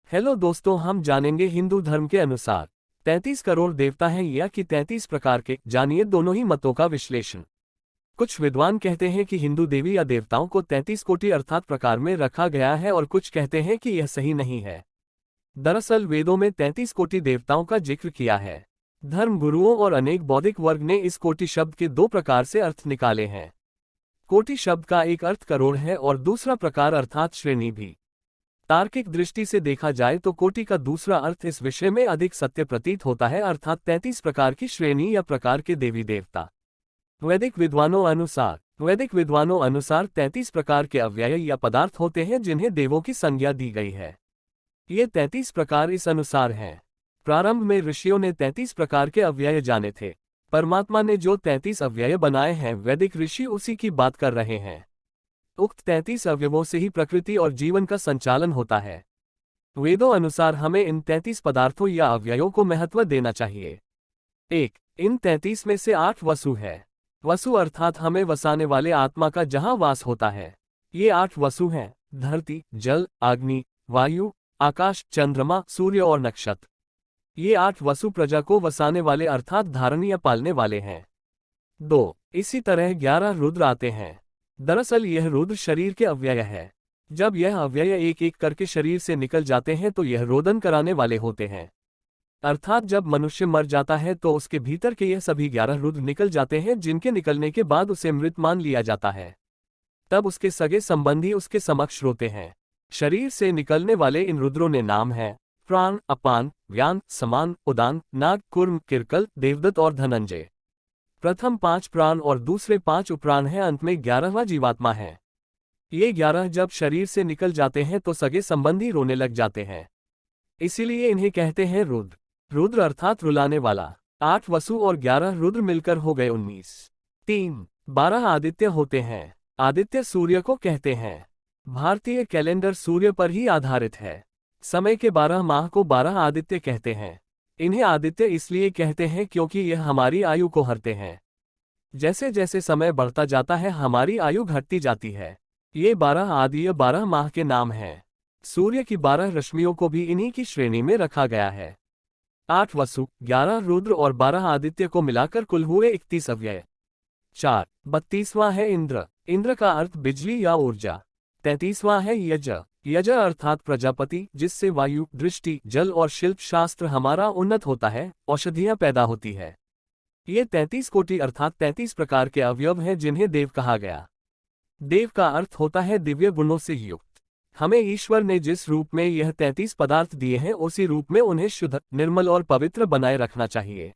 Hello दोस्तों, हम जानेंगे हिंदू धर्म के अनुसार 33 करोड़ देवता हैं या कि 33 प्रकार के। जानिए दोनों ही मतों का विश्लेषण। कुछ विद्वान कहते हैं कि हिंदू देवी या देवताओं को 33 कोटि अर्थात प्रकार में रखा गया है और कुछ कहते हैं कि यह सही नहीं है। दरअसल वेदों में 33 कोटि देवताओं का जिक्र किया है। धर्म गुरुओं और अनेक बौद्धिक वर्ग ने इस कोटि शब्द के दो प्रकार से अर्थ निकाले हैं। कोटि शब्द का एक अर्थ करोड़ है और दूसरा प्रकार अर्थात श्रेणी भी। तार्किक दृष्टि से देखा जाए तो कोटि का दूसरा अर्थ इस विषय में अधिक सत्य प्रतीत होता है, अर्थात 33 प्रकार की श्रेणी या प्रकार के देवी देवता। वैदिक विद्वानों अनुसार 33 प्रकार के अव्यय या पदार्थ होते हैं जिन्हें देवों की संज्ञा दी गई है। ये 33 प्रकार इस अनुसार हैं। प्रारंभ में ऋषियों ने 33 प्रकार के अव्यय जाने थे। परमात्मा ने जो 33 अव्यय बनाए हैं, वैदिक ऋषि उसी की बात कर रहे हैं। उक्त 33 अवयवों से ही प्रकृति और जीवन का संचालन होता है। वेदों अनुसार हमें इन 33 पदार्थों या अवयवों को महत्व देना चाहिए। 1. इन 33 में से 8 वसु है। वसु अर्थात हमें वसाने वाले आत्मा का जहां वास होता है। ये 8 वसु हैं: धरती, जल, अग्नि, वायु, आकाश, चंद्रमा, सूर्य और नक्षत्र। ये 8 वसु प्रजा को वसाने वाले अर्थात धारण या पालने वाले हैं। 2. इसी तरह 11 रुद्र आते हैं। दरअसल यह रुद्र शरीर के अव्यय है। जब यह अव्यय एक एक करके शरीर से निकल जाते हैं तो यह रोदन कराने वाले होते हैं। अर्थात जब मनुष्य मर जाता है तो उसके भीतर के यह सभी 11 रुद्र निकल जाते हैं, जिनके निकलने के बाद उसे मृत मान लिया जाता है। तब उसके सगे संबंधी उसके समक्ष रोते हैं। शरीर से निकलने वाले इन रुद्रों ने नाम है: प्राण, अपान, व्यान, समान, उदान, नाग, कुर्म, किरकल, देवदत्त और धनंजय। प्रथम 5 प्राण और दूसरे 5 उपप्राण हैं, अंत में 11वां जीवात्मा है। ये 11 जब शरीर से निकल जाते हैं तो सगे संबंधी रोने लग जाते हैं, इसीलिए इन्हें कहते हैं रुद्र। रुद्र अर्थात रुलाने वाला। 8 वसु और 11 रुद्र मिलकर हो गए 19। 3. 12 आदित्य होते हैं। आदित्य सूर्य को कहते हैं। भारतीय कैलेंडर सूर्य पर ही आधारित है। समय के 12 माह को 12 आदित्य कहते हैं। इन्हें आदित्य इसलिए कहते हैं क्योंकि यह हमारी आयु को हरते हैं। जैसे जैसे समय बढ़ता जाता है हमारी आयु घटती जाती है। ये 12 आदित्य 12 माह के नाम हैं। सूर्य की 12 रश्मियों को भी इन्हीं की श्रेणी में रखा गया है। 8 वसु, 11 रुद्र और 12 आदित्य को मिलाकर कुल हुए 31 अव्यय। 4. 32वां है इंद्र। इंद्र का अर्थ बिजली या ऊर्जा। 33वां है यज। यज अर्थात प्रजापति, जिससे वायु, दृष्टि, जल और शिल्प शास्त्र हमारा उन्नत होता है, औषधियां पैदा होती है। ये 33 कोटि अर्थात 33 प्रकार के अवयव हैं जिन्हें देव कहा गया। देव का अर्थ होता है दिव्य गुणों से युक्त। हमें ईश्वर ने जिस रूप में यह 33 पदार्थ दिए हैं उसी रूप में उन्हें शुद्ध, निर्मल और पवित्र बनाए रखना चाहिए।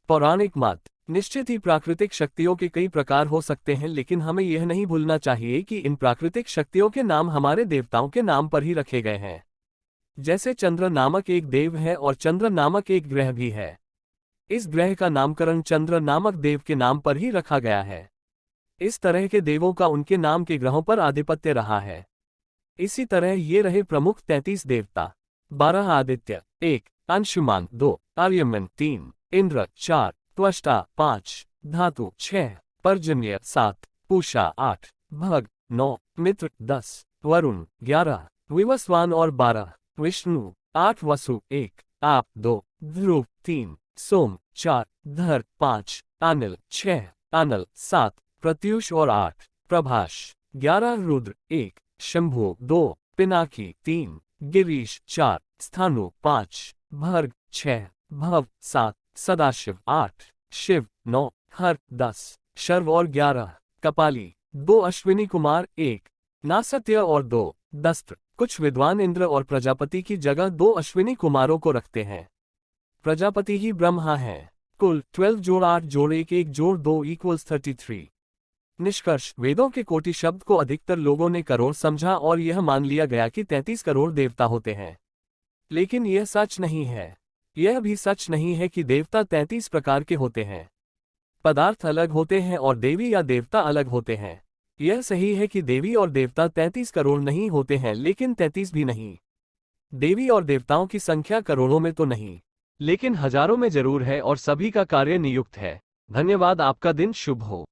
पौराणिक मत। निश्चित ही प्राकृतिक शक्तियों के कई प्रकार हो सकते हैं, लेकिन हमें यह नहीं भूलना चाहिए कि इन प्राकृतिक शक्तियों के नाम हमारे देवताओं के नाम पर ही रखे गए हैं। जैसे चंद्र नामक एक देव है और चंद्र नामक एक ग्रह भी है। इस ग्रह का नामकरण चंद्र नामक देव के नाम पर ही रखा गया है। इस तरह के देवों का उनके नाम के ग्रहों पर आधिपत्य रहा है। इसी तरह ये रहे प्रमुख 33 देवता। 12 आदित्य 1, अंशुमान 2, आर्यमन 3, इंद्र 4, त्वष्टा 5, धातु 6, पर्जन्य 7, पूषा 8, भग 9, मित्र 10, वरुण 11, विवस्वान और 12, विष्णु 8, वसु 1, आप 2, ध्रुव 3, सोम 4, धर 5, अनिल 6, अनल 7, प्रत्युष और 8, प्रभाष 11, रुद्र 1, शंभु 2, पिनाकी 3, गिरीश 4, स्थानु 5, भर्ग 6, भव 7, सदाशिव 8, शिव 9, हर 10, शर्व और 11, कपाली 2, अश्विनी कुमार 1, नासत्य और 2, दस्त्र। कुछ विद्वान इंद्र और प्रजापति की जगह 2 अश्विनी कुमारों को रखते हैं। प्रजापति ही ब्रह्मा है। कुल 12 जोड़ 8 जोड़ 1 1 जोड़ 2 = 33। निष्कर्ष: वेदों के कोटि शब्द को अधिकतर लोगों ने करोड़ समझा और यह मान लिया गया कि 33 करोड़ देवता होते हैं। लेकिन यह सच नहीं है। यह भी सच नहीं है कि देवता 33 प्रकार के होते हैं। पदार्थ अलग होते हैं और देवी या देवता अलग होते हैं। यह सही है कि देवी और देवता 33 करोड़ नहीं होते हैं, लेकिन 33 भी नहीं। देवी और देवताओं की संख्या करोड़ों में तो नहीं, लेकिन हजारों में जरूर है और सभी का कार्य नियुक्त है। धन्यवाद। आपका दिन शुभ हो।